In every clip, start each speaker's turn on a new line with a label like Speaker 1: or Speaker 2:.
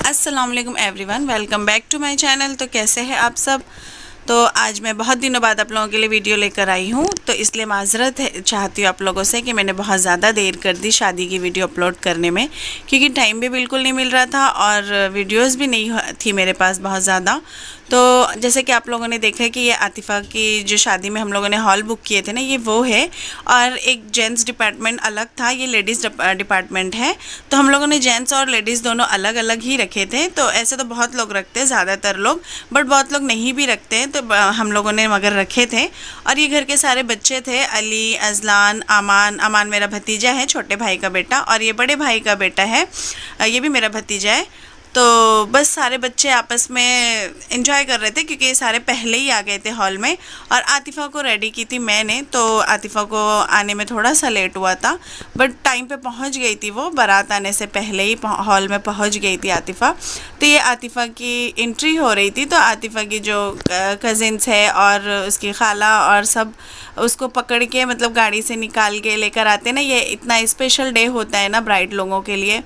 Speaker 1: अस्सलाम वालेकुम everyone, welcome back to my channel. तो कैसे हैं आप सब। तो आज मैं बहुत दिनों बाद आप लोगों के लिए वीडियो लेकर आई हूँ, तो इसलिए माजरत चाहती हूँ आप लोगों से कि मैंने बहुत ज़्यादा देर कर दी शादी की वीडियो अपलोड करने में, क्योंकि टाइम भी बिल्कुल नहीं मिल रहा था और वीडियोस भी नहीं थी मेरे पास बहुत ज़्यादा। तो जैसे कि आप लोगों ने देखा है कि ये आतिफ़ा की जो शादी में हम लोगों ने हॉल बुक किए थे ना, ये वो है। और एक जेंट्स डिपार्टमेंट अलग था, ये लेडीज़ डिपार्टमेंट है। तो हम लोगों ने जेंट्स और लेडीज़ दोनों अलग अलग ही रखे थे। तो ऐसे तो बहुत लोग रखते हैं, ज़्यादातर लोग, बट बहुत लोग नहीं भी रखते हैं। तो हम लोगों ने मगर रखे थे। और ये घर के सारे बच्चे थे, अली, अजलान, अमान मेरा भतीजा है, छोटे भाई का बेटा, और ये बड़े भाई का बेटा है, ये भी मेरा भतीजा है। तो बस सारे बच्चे आपस में एंजॉय कर रहे थे, क्योंकि ये सारे पहले ही आ गए थे हॉल में। और आतिफ़ा को रेडी की थी मैंने, तो आतिफ़ा को आने में थोड़ा सा लेट हुआ था, बट टाइम पे पहुंच गई थी वो, बारात आने से पहले ही हॉल में पहुंच गई थी आतिफ़ा। तो ये आतिफ़ा की एंट्री हो रही थी, तो आतिफ़ा की जो कज़िन्स है और उसकी खाला और सब उसको पकड़ के मतलब गाड़ी से निकाल के लेकर आते ना। ये इतना स्पेशल डे होता है ना ब्राइड लोगों के लिए,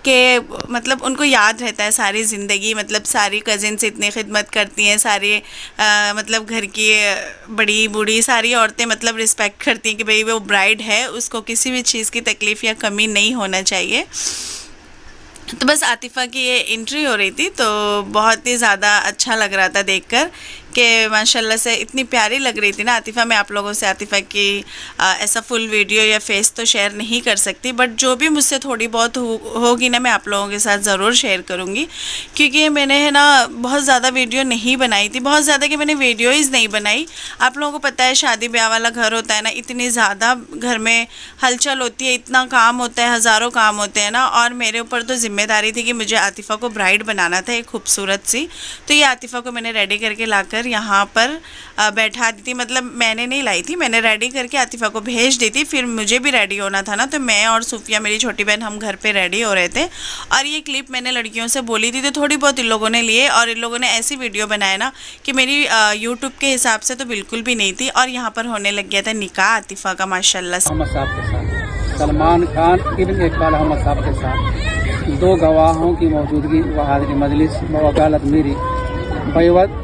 Speaker 1: कि मतलब उनको याद रहता है सारी ज़िंदगी। मतलब सारी कज़िन्स इतनी खिदमत करती हैं, सारी मतलब घर की बड़ी बूढ़ी सारी औरतें मतलब रिस्पेक्ट करती हैं कि भाई वो ब्राइड है, उसको किसी भी चीज़ की तकलीफ़ या कमी नहीं होना चाहिए। तो बस आतिफ़ा की ये एंट्री हो रही थी, तो बहुत ही ज़्यादा अच्छा लग रहा था देखकर कि माशाल्लाह से इतनी प्यारी लग रही थी ना आतिफ़ा। मैं आप लोगों से आतिफ़ा की ऐसा फुल वीडियो या फेस तो शेयर नहीं कर सकती, बट जो भी मुझसे थोड़ी बहुत होगी ना, मैं आप लोगों के साथ ज़रूर शेयर करूँगी। क्योंकि मैंने है ना बहुत ज़्यादा वीडियो नहीं बनाई थी, बहुत ज़्यादा कि मैंने वीडियोज़ नहीं बनाई। आप लोगों को पता है शादी ब्याह वाला घर होता है ना, इतनी ज़्यादा घर में हलचल होती है, इतना काम होता है, हज़ारों काम होते हैं ना। और मेरे ऊपर तो जिम्मेदारी थी कि मुझे आतिफ़ा को ब्राइड बनाना था एक खूबसूरत सी। तो ये आतिफ़ा को मैंने रेडी करके लाकर यहाँ पर बैठा दी थी। मतलब मैंने नहीं लाई थी, मैंने रेडी करके आतिफ़ा को भेज दी थी। फिर मुझे भी रेडी होना था ना, तो मैं और सूफिया मेरी छोटी बहन हम घर पे रेडी हो रहे थे। और ये क्लिप मैंने लड़कियों से बोली थी, तो थोड़ी बहुत इन लोगों ने लिए, और इन लोगों ने ऐसी वीडियो बनाया ना कि मेरी यूट्यूब के हिसाब से तो बिल्कुल भी नहीं थी। और यहाँ पर होने लग गया था निकाह आतिफ़ा का माशाल्लाह से।
Speaker 2: मोहम्मद साहब के साथ सलमान खान इब्न इकबाल अहमद साहब के साथ दो गवाहों की मौजूदगी व हाज़िरी मजलिस व वकालत मेरी बैवत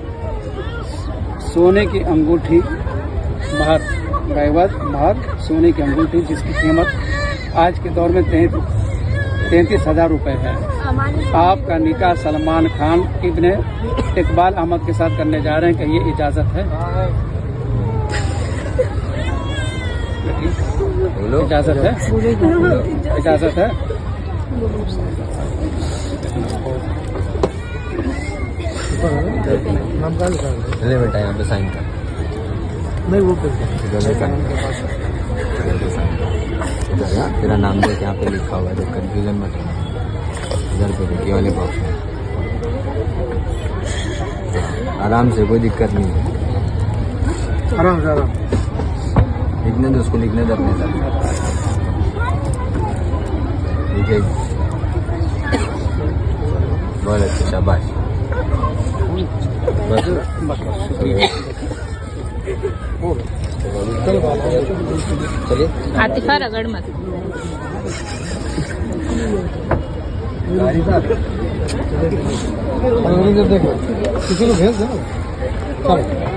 Speaker 2: सोने की अंगूठी महर सोने की अंगूठी, जिसकी कीमत आज के दौर में 33,000 रुपये है। आपका निकाह सलमान खान इब्न इकबाल अहमद के साथ करने जा रहे हैं, कि ये इजाज़त है? इजाज़त है? इजाज़त है?
Speaker 3: ले बेटा यहाँ पे साइन कर।
Speaker 2: नहीं, वो
Speaker 3: तेरा नाम देख यहाँ पे लिखा हुआ है, जब कन्फ्यूजन मत होना। इधर पे देखिए वाले बॉक्स में आराम से, कोई दिक्कत नहीं है।
Speaker 2: आराम से आराम
Speaker 3: लिखने दो, उसको लिखने दो अपने साथ। ठीक है, बहुत अच्छा, शाबाश। चलिए
Speaker 4: आतिफ़ा रगड़ मत।
Speaker 2: देखो किसी को भेज दो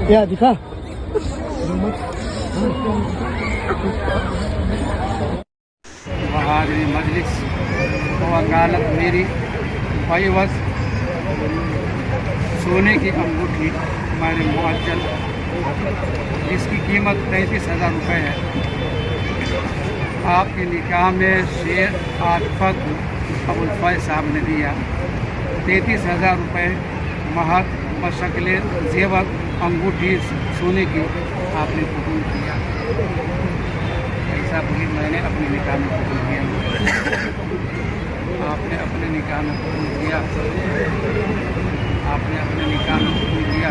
Speaker 2: क्या दिखा। हाज़िरी मजलिस वकालत मेरी बैवत सोने की अंगूठी हमारे मुअज्जल, जिसकी कीमत 33,000 रुपये है। आपके निकाह में शेर आतिफ़त अबुल फैज़ साहब ने दिया 33,000 रुपये महर व शक्ल जेवर अंगूठी सोने की आपने कबूल किया। ऐसा भी मैंने अपने निकाह में कबूल किया, आपने अपने निकाह में कबूल किया, आपने अपने निकाह में कबूल किया।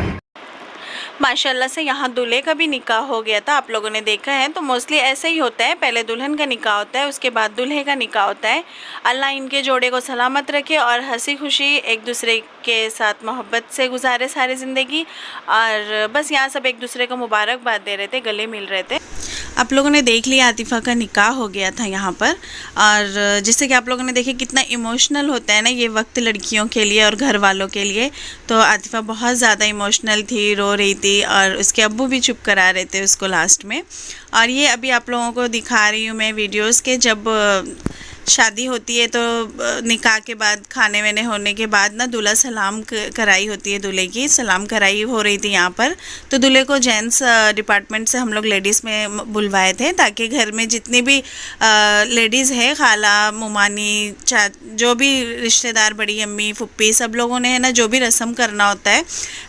Speaker 1: माशाल्लाह से यहाँ दूल्हे का भी निकाह हो गया था, आप लोगों ने देखा है। तो मोस्टली ऐसे ही होता है, पहले दुल्हन का निकाह होता है, उसके बाद दूल्हे का निकाह होता है। अल्लाह इनके जोड़े को सलामत रखे और हंसी खुशी एक दूसरे के साथ मोहब्बत से गुजारे सारी ज़िंदगी। और बस यहाँ सब एक दूसरे को मुबारकबाद दे रहे थे, गले मिल रहे थे। आप लोगों ने देख लिया आतिफ़ा का निकाह हो गया था यहाँ पर। और जैसे कि आप लोगों ने देखे कितना इमोशनल होता है ना ये वक्त लड़कियों के लिए और घर वालों के लिए। तो आतिफ़ा बहुत ज़्यादा इमोशनल थी, रो रही थी और उसके अब्बू भी चुप करा रहे थे उसको लास्ट में। और ये अभी आप लोगों को दिखा रही हूँ मैं वीडियोज़ के, जब शादी होती है तो निकाह के बाद खाने वाने होने के बाद ना दूल्हा सलाम कराई होती है, दूल्हे की सलाम कराई हो रही थी यहाँ पर। तो दूल्हे को जेंट्स डिपार्टमेंट से हम लोग लेडीज़ में बुलवाए थे ताकि घर में जितनी भी लेडीज़ है, खाला मुमानी जो भी रिश्तेदार, बड़ी अम्मी फुप्पी, सब लोगों ने है ना जो भी रस्म करना होता है।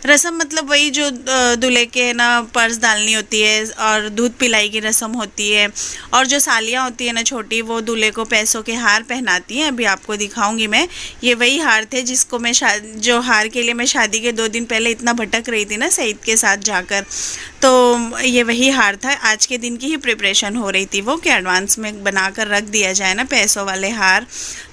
Speaker 1: रस्म मतलब वही जो दूल्हे के है ना पर्स डालनी होती है और दूध पिलाई की रस्म होती है। और जो सालियाँ होती है ना छोटी, वो दूल्हे को पैसों के हार पहनाती हैं। अभी आपको दिखाऊंगी मैं। ये वही हार थे जिसको मैं जो हार के लिए मैं शादी के 2 दिन पहले इतना भटक रही थी ना सईद के साथ जाकर, तो ये वही हार था। आज के दिन की ही प्रिपरेशन हो रही थी वो कि एडवांस में बना कर रख दिया जाए ना पैसों वाले हार।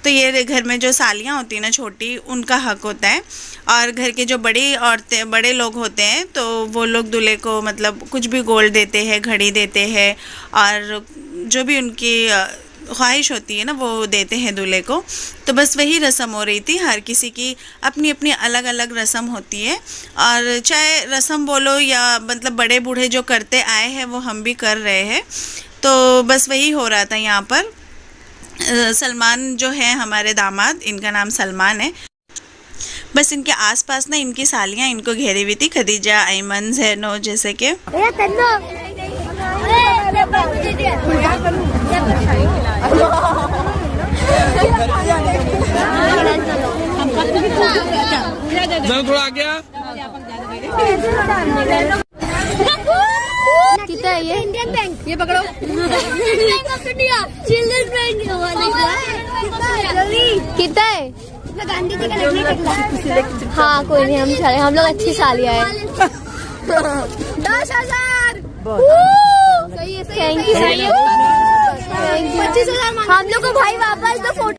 Speaker 1: तो ये घर में जो सालियाँ होती हैं ना छोटी, उनका हक होता है। और घर के जो बड़ी औरतें, बड़े लोग होते हैं, तो वो लोग दूल्हे को मतलब कुछ भी गोल्ड देते हैं, घड़ी देते हैं और जो भी उनकी ख्वाहिश होती है ना वो देते हैं दूल्हे को। तो बस वही रस्म हो रही थी। हर किसी की अपनी अपनी अलग अलग रस्म होती है। और चाहे रस्म बोलो या मतलब बड़े बूढ़े जो करते आए हैं वो हम भी कर रहे हैं। तो बस वही हो रहा था यहाँ पर। सलमान जो है हमारे दामाद, इनका नाम सलमान है। बस इनके आसपास ना इनकी सालियाँ इनको घेरी हुई थी, खदीजा, ऐमन, ज़ैनो जैसे कि।
Speaker 3: थोड़ा आ गया।
Speaker 4: कितना है ये? Indian bank. ये पकड़ो। Bank of India, children bank कितना है? गांधी जी का। हाँ कोई नहीं, हम लोग अच्छी सालियाँ हैं। 10,000। सही है, थैंक यू। 25,000 हम लोग को भाई वापस दो फोटो।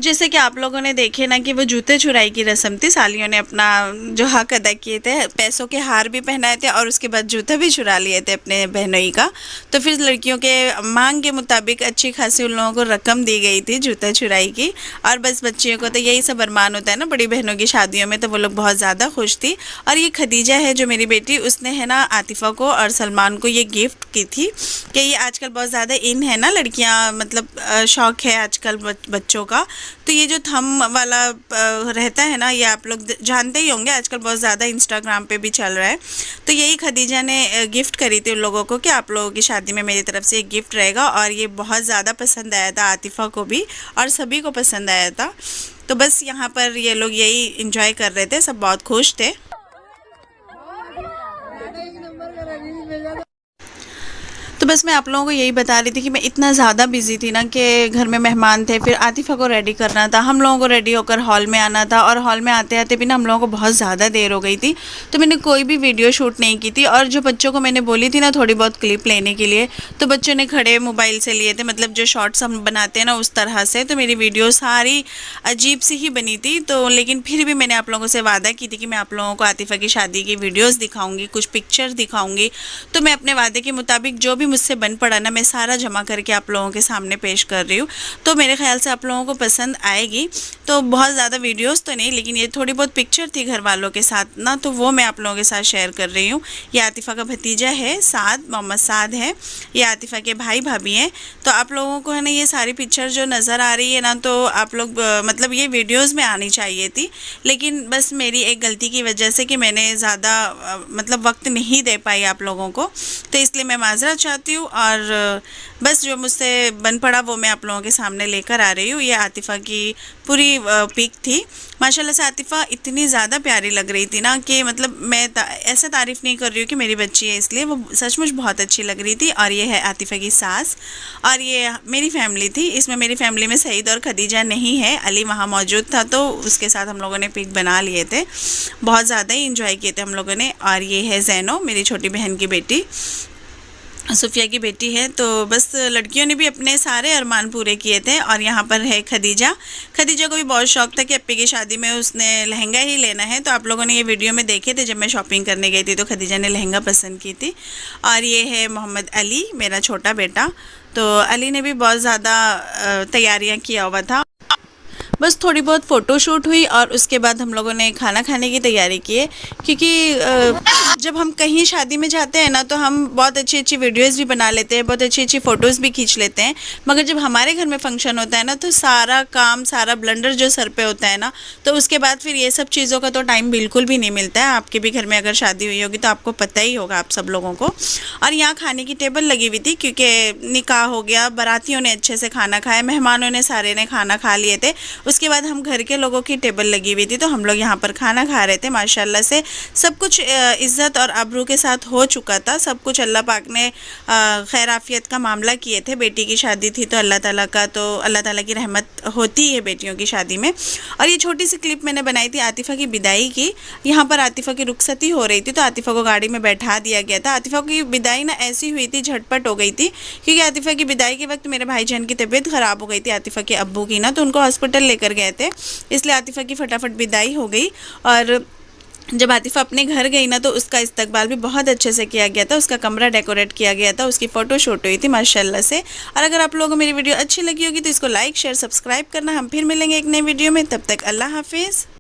Speaker 1: जैसे कि आप लोगों ने देखे ना कि वो जूते चुराई की रस्म थी। सालियों ने अपना जो हक अदा किए थे, पैसों के हार भी पहनाए थे और उसके बाद जूता भी चुरा लिए थे अपने बहनोई का। तो फिर लड़कियों के मांग के मुताबिक अच्छी खासी उन लोगों को रकम दी गई थी जूता चुराई की। और बस बच्चियों को तो यही सब अरमान होता है ना बड़ी बहनों की शादियों में, तो वो लोग बहुत ज़्यादा खुश थी। और ये खदीजा है जो मेरी बेटी, उसने है ना आतिफ़ा को और सलमान को ये गिफ्ट की थी कि ये आजकल बहुत ज़्यादा इन है ना लड़कियाँ, मतलब शौक़ है आजकल बच्चों का। तो ये जो थंब वाला रहता है ना, ये आप लोग जानते ही होंगे, आजकल बहुत ज़्यादा इंस्टाग्राम पे भी चल रहा है। तो यही खदीजा ने गिफ्ट करी थी उन लोगों को कि आप लोगों की शादी में मेरी तरफ से एक गिफ्ट रहेगा। और ये बहुत ज़्यादा पसंद आया था आतिफ़ा को भी और सभी को पसंद आया था। तो बस यहाँ पर ये लोग यही इंजॉय कर रहे थे, सब बहुत खुश थे। तो बस मैं आप लोगों को यही बता रही थी कि मैं इतना ज़्यादा बिजी थी ना कि घर में मेहमान थे, फिर आतिफ़ा को रेडी करना था, हम लोगों को रेडी होकर हॉल में आना था। और हॉल में आते आते भी ना हम लोगों को बहुत ज़्यादा देर हो गई थी, तो मैंने कोई भी वीडियो शूट नहीं की थी। और जो बच्चों को मैंने बोली थी ना थोड़ी बहुत क्लिप लेने के लिए, तो बच्चों ने खड़े मोबाइल से लिए थे, मतलब जो शॉर्ट्स हम बनाते हैं ना उस तरह से। तो मेरी वीडियो सारी अजीब सी ही बनी थी। तो लेकिन फिर भी मैंने आप लोगों से वादा की थी कि मैं आप लोगों को आतिफ़ा की शादी की वीडियोज़ दिखाऊँगी, कुछ पिक्चर्स दिखाऊँगी। तो मैं अपने वादे के मुताबिक जो भी मुझसे बन पड़ा ना, मैं सारा जमा करके आप लोगों के सामने पेश कर रही हूँ। तो मेरे ख्याल से आप लोगों को पसंद आएगी। तो बहुत ज़्यादा वीडियोस तो नहीं, लेकिन ये थोड़ी बहुत पिक्चर थी घर वालों के साथ ना, तो वो मैं आप लोगों के साथ शेयर कर रही हूँ। ये आतिफ़ा का भतीजा है साद, मोहम्मद साद है। ये आतिफ़ा के भाई भाभी हैं। तो आप लोगों को है ना ये सारी पिक्चर जो नज़र आ रही है ना, तो आप लोग मतलब ये वीडियोज़ में आनी चाहिए थी, लेकिन बस मेरी एक गलती की वजह से कि मैंने ज़्यादा मतलब वक्त नहीं दे पाई आप लोगों को, तो इसलिए मैं माज़रत चाहती हूँ। और बस जो मुझसे बन पड़ा वो मैं आप लोगों के सामने लेकर आ रही हूँ। ये आतिफ़ा की पूरी पिक थी। माशाल्लाह से आतिफ़ा इतनी ज़्यादा प्यारी लग रही थी ना कि मतलब मैं ऐसे तारीफ़ नहीं कर रही हूँ कि मेरी बच्ची है इसलिए, वो सचमुच बहुत अच्छी लग रही थी। और ये है आतिफ़ा की सास और ये मेरी फैमिली थी। इसमें मेरी फैमिली में सईद और खदीजा नहीं है, अली वहाँ मौजूद था तो उसके साथ हम लोगों ने पिक बना लिए थे, बहुत ज़्यादा ही इंजॉय किए थे हम लोगों ने। और ये है ज़ैनो, मेरी छोटी बहन की बेटी। सुफिया की बेटी है। तो बस लड़कियों ने भी अपने सारे अरमान पूरे किए थे। और यहाँ पर है खदीजा। खदीजा को भी बहुत शौक था कि अप्पी की शादी में उसने लहंगा ही लेना है। तो आप लोगों ने ये वीडियो में देखे थे, जब मैं शॉपिंग करने गई थी तो खदीजा ने लहंगा पसंद की थी। और ये है मोहम्मद अली, मेरा छोटा बेटा। तो अली ने भी बहुत ज़्यादा तैयारियाँ किया हुआ था। बस थोड़ी बहुत फ़ोटो शूट हुई और उसके बाद हम लोगों ने खाना खाने की तैयारी की है। क्योंकि जब हम कहीं शादी में जाते हैं ना, तो हम बहुत अच्छी अच्छी वीडियोस भी बना लेते हैं, बहुत अच्छी अच्छी फ़ोटोज़ भी खींच लेते हैं। मगर जब हमारे घर में फंक्शन होता है ना, तो सारा काम, सारा ब्लंडर जो सर पे होता है ना, तो उसके बाद फिर ये सब चीज़ों का तो टाइम बिल्कुल भी नहीं मिलता है। आपके भी घर में अगर शादी हुई होगी तो आपको पता ही होगा आप सब लोगों को। और यहाँ खाने की टेबल लगी हुई थी, क्योंकि निकाह हो गया, बारातियों ने अच्छे से खाना खाया, मेहमानों ने सारे ने खाना खा लिए थे। उसके बाद हम घर के लोगों की टेबल लगी हुई थी, तो हम लोग यहाँ पर खाना खा रहे थे। माशाल्लाह से सब कुछ इज़्ज़त और आबरू के साथ हो चुका था। सब कुछ अल्लाह पाक ने खैर आफियत का मामला किए थे। बेटी की शादी थी तो अल्लाह ताला की रहमत होती है बेटियों की शादी में। और ये छोटी सी क्लिप मैंने बनाई थी आतिफ़ा की विदाई की। यहाँ पर आतिफ़ा की रुखसती हो रही थी, तो आतिफ़ा को गाड़ी में बैठा दिया गया था। आतिफ़ा की विदाई ना ऐसी हुई थी, झटपट हो गई थी, क्योंकि आतिफ़ा की विदाई के वक्त मेरे भाईजान की तबीयत ख़राब हो गई थी, आतिफ़ा के अब्बू की ना, तो उनको हॉस्पिटल लेकर गए थे। इसलिए आतिफ़ा की फटाफट विदाई हो गई। और जब आतिफ़ा अपने घर गई ना, तो उसका इस्तकबाल भी बहुत अच्छे से किया गया था। उसका कमरा डेकोरेट किया गया था, उसकी फ़ोटो शूट हुई थी माशाल्लाह से। और अगर आप लोगों को मेरी वीडियो अच्छी लगी होगी तो इसको लाइक शेयर सब्सक्राइब करना। हम फिर मिलेंगे एक नई वीडियो में, तब तक अल्लाह हाफिज़।